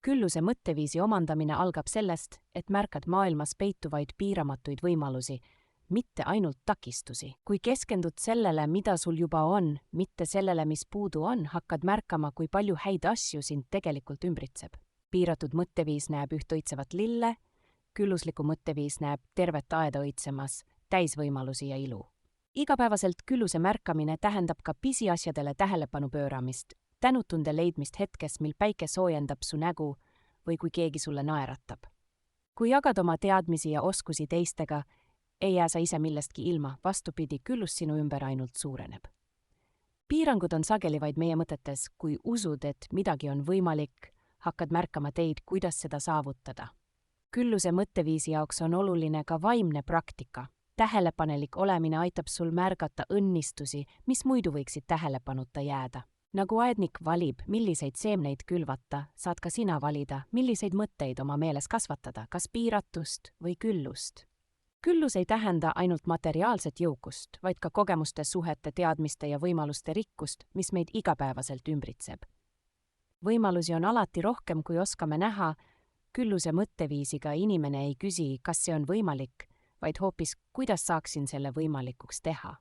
Külluse mõtteviisi omandamine algab sellest, et märkad maailmas peituvaid piiramatuid võimalusi, mitte ainult takistusi. Kui keskendud sellele, mida sul juba on, mitte sellele, mis puudu on, hakkad märkama, kui palju häid asju sind tegelikult ümbritseb. Piiratud mõtteviis näeb üht õitsevat lille, küllusliku mõtteviis näeb tervet aeda õitsemas, täis võimalusi ja ilu. Igapäevaselt külluse märkamine tähendab ka pisiasjadele tähelepanu pööramist, tänutunde leidmist hetkes, mil päike soojendab su nägu või kui keegi sulle naeratab. Kui jagad oma teadmisi ja oskusi teistega, ei jää sa ise millestki ilma, vastupidi, küllus sinu ümber ainult suureneb. Piirangud on sageli vaid meie mõtetes, kui usud, et midagi on võimalik, hakkad märkama teid, kuidas seda saavutada. Külluse mõtteviisi jaoks on oluline ka vaimne praktika. Tähelepanelik olemine aitab sul märgata õnnistusi, mis muidu võiksid tähelepanuta jääda. Nagu aednik valib, milliseid seemneid külvata, saad ka sina valida, milliseid mõtteid oma meeles kasvatada, kas piiratust või küllust. Küllus ei tähenda ainult materiaalset jõukust, vaid ka kogemuste, suhete, teadmiste ja võimaluste rikkust, mis meid igapäevaselt ümbritseb. Võimalusi on alati rohkem, kui oskame näha. Külluse mõtteviisiga inimene ei küsi, kas see on võimalik, vaid hoopis, kuidas saaksin selle võimalikuks teha.